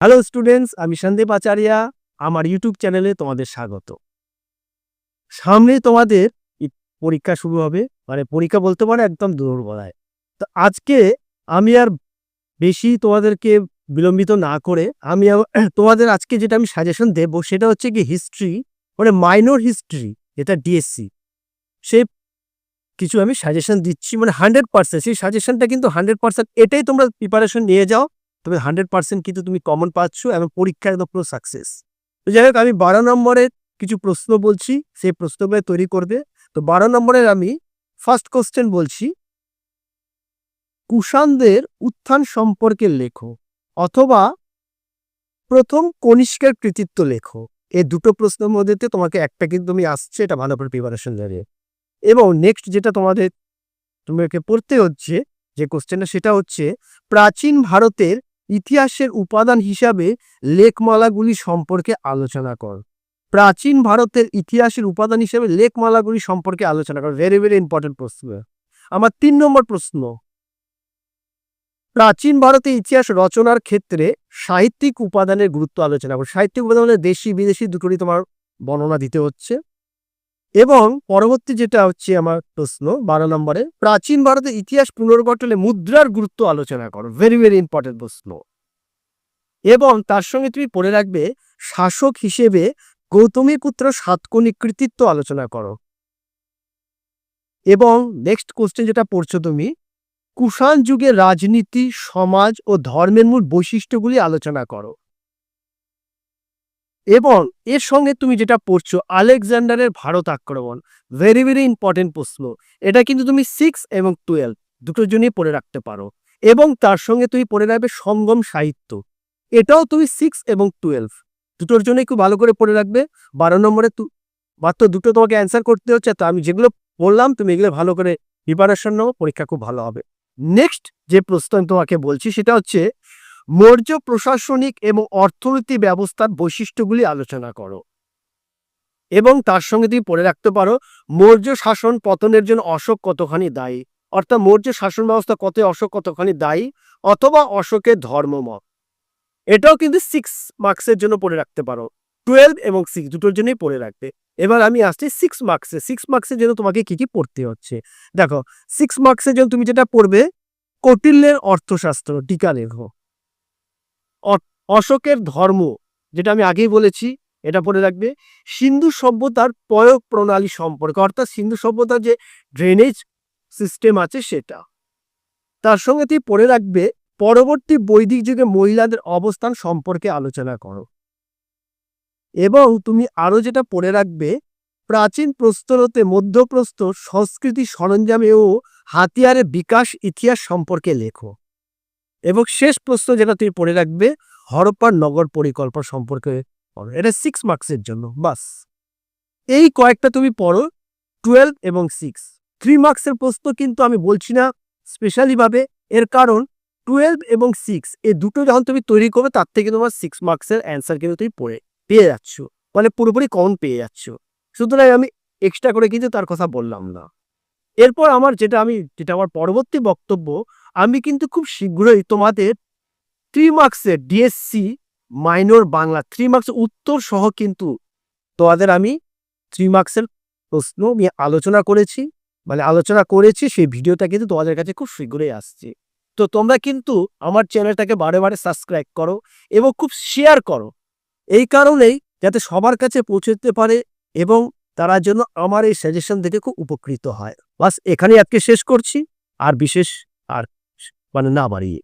Hello students, আমি সন্দীপ আচার্যা। আমার YouTube চ্যানেলে তোমাদের স্বাগত। সামনে তোমাদের পরীক্ষা শুরু হবে, মানে পরীক্ষা বলতে পারো একদম দুর্বলায়। তো আজকে আমি আর বেশি তোমাদেরকে বিলম্বিত না করে তোমাদের আজকে যেটা আমি সাজেশন দেব সেটা হচ্ছে কি হিস্ট্রি, মানে মাইনর হিস্ট্রি, যেটা ডিএসসি, সে কিছু আমি সাজেশন দিচ্ছি, মানে 100%। সেই সাজেশনটা কিন্তু 100%, এটাই তোমরা প্রিপারেশন নিয়ে যাও, তবে 100% কিন্তু তুমি কমন পাচ্ছ এবং পরীক্ষা একদম পুরো সাকসেস। তো যাই হোক, আমি 12 নম্বরের কিছু প্রশ্ন বলছি, সেই প্রশ্নগুলো তৈরি করবে। তো 12 নম্বরের আমি ফার্স্ট কোশ্চেন বলছি, কুষাণদের উত্থান সম্পর্কে লেখো, অথবা প্রথম কনিষ্কের কৃতিত্ব লেখো। এই দুটো প্রশ্নের মধ্যে তোমাকে একটা কিন্তু তুমি আসছে, এটা ভালো করে প্রিপারেশন নেবে। এবং নেক্সট যেটা তোমাকে পড়তে হচ্ছে, যে কোশ্চেনটা, সেটা হচ্ছে প্রাচীন ভারতের ইতিহাসের উপাদান হিসাবে লেখমালাগুলি সম্পর্কে আলোচনা কর। প্রাচীন ভারতের ইতিহাসের উপাদান হিসেবে লেখমালাগুলি সম্পর্কে আলোচনা কর। ভেরি ভেরি ইম্পর্টেন্ট প্রশ্ন। আমার 3 নম্বর প্রশ্ন, প্রাচীন ভারতের ইতিহাস রচনার ক্ষেত্রে সাহিত্যিক উপাদানের গুরুত্ব আলোচনা কর। সাহিত্যিক উপাদান মানে দেশি বিদেশি দুটোরই তোমার বর্ণনা দিতে হচ্ছে। এবং পরবর্তী যেটা হচ্ছে আমার প্রশ্ন 12 নম্বরে, প্রাচীন ভারতের ইতিহাস পুনর্গঠনে মুদ্রার গুরুত্ব আলোচনা করো। ভেরি ভেরি ইম্পর্টেন্ট প্রশ্ন। এবং তার সঙ্গে তুমি পড়ে রাখবে শাসক হিসেবে গৌতমীপুত্র সাতকর্ণী কৃতিত্ব আলোচনা করো। এবং নেক্সট কোশ্চেন যেটা পড়ছো তুমি, কুষাণ যুগের রাজনীতি, সমাজ ও ধর্মের মূল বৈশিষ্ট্যগুলি আলোচনা করো। এবং এর সঙ্গে তুমি যেটা পড়ছো, আলেকজান্ডারের ভারত আক্রমণ। ভেরি ভেরি ইম্পর্টেন্ট প্রশ্ন। এটা কিন্তু তুমি 6 এবং 12 দুটোর জন্যই পড়ে রাখতে পারো। এবং তার সঙ্গে তুমি পড়ে রাখবে সঙ্গম সাহিত্য। এটাও তুমি 6 এবং 12 দুটোর জন্যই খুব ভালো করে পড়ে রাখবে। 12 নম্বরে মাত্র দুটো তোমাকে অ্যান্সার করতে হচ্ছে। তো আমি যেগুলো বললাম তুমি এগুলো ভালো করে প্রিপারেশন নাও, পরীক্ষা খুব ভালো হবে। নেক্সট যে প্রশ্ন আমি তোমাকে বলছি সেটা হচ্ছে, মৌর্য প্রশাসনিক এবং অর্থনৈতিক ব্যবস্থার বৈশিষ্ট্যগুলি আলোচনা করো। এবং তার সঙ্গে তুমি পড়ে রাখতে পারো, মৌর্য শাসন পতনের জন্য অশোক কতখানি দায়ী। অর্থাৎ মৌর্য শাসন ব্যবস্থা অশোক কতখানি দায়ী, অথবা অশোকের ধর্মমত। এটাও কিন্তু 6 মার্কসের জন্য পড়ে রাখতে পারো। 12 এবং 6 দুটোর জন্যই পড়ে রাখবে। এবার আমি আসছি 6 মার্কসের জন্য তোমাকে কি কি পড়তে হচ্ছে। দেখো, 6 মার্কসের জন্য তুমি যেটা পড়বে, কৌটিল্যের অর্থশাস্ত্র, টিকা লেখো। অশোকের ধর্ম, যেটা আমি আগেই বলেছি, এটা পড়ে রাখবে। সিন্ধু সভ্যতার প্রয়োগ প্রণালী সম্পর্কে, অর্থাৎ সিন্ধু সভ্যতার যে ড্রেনেজ সিস্টেম আছে সেটা। তার সঙ্গে তুমি পড়ে রাখবে পরবর্তী বৈদিক যুগে মহিলাদের অবস্থান সম্পর্কে আলোচনা করো। এবং তুমি আরো যেটা পড়ে রাখবে, প্রাচীন প্রস্তর হতে মধ্যপ্রস্তর সংস্কৃতি সরঞ্জামে ও হাতিয়ারের বিকাশ ইতিহাস সম্পর্কে লেখো। এবং শেষ প্রশ্ন যেটা তুমি পড়ে রাখবে, হরপ্পার নগর পরিকল্পনা সম্পর্কে পড়ো। এটা 6 মার্কসের জন্য। বাস এই কয়েকটা তুমি পড়ো, 12 এবং 6। 3 মার্কসের প্রশ্ন কিন্তু আমি বলছি না স্পেশালি ভাবে, এর কারণ 12 এবং 6 এই দুটো যখন তুমি তৈরি করবে, তার থেকে তোমার 6 মার্কসের অ্যান্সার কিন্তু তুমি পেয়ে যাচ্ছ, মানে পুরোপুরি কমন পেয়ে যাচ্ছ। সুতরাং আমি এক্সট্রা করে কিন্তু তার কথা বললাম না। এরপর যেটা আমার পরবর্তী বক্তব্য, আমি কিন্তু খুব শীঘ্রই তোমাদের 3 মার্কসের ডিএসসি মাইনর বাংলা 3 মার্কসের উত্তর সহ কিন্তু তোমাদের আমি 3 মার্কসের প্রশ্ন নিয়ে আলোচনা করেছি, সেই ভিডিওটা কিন্তু তোমাদের কাছে খুব শীঘ্রই আসছে। তো তোমরা কিন্তু আমার চ্যানেলটাকে বারে বারে সাবস্ক্রাইব করো এবং খুব শেয়ার করো, এই কারণেই যাতে সবার কাছে পৌঁছতে পারে এবং তারা যেন আমার এই সাজেশন থেকে খুব উপকৃত হয়। বাস এখানেই আজকে শেষ করছি, আর বিশেষ আর না বাড়িয়ে।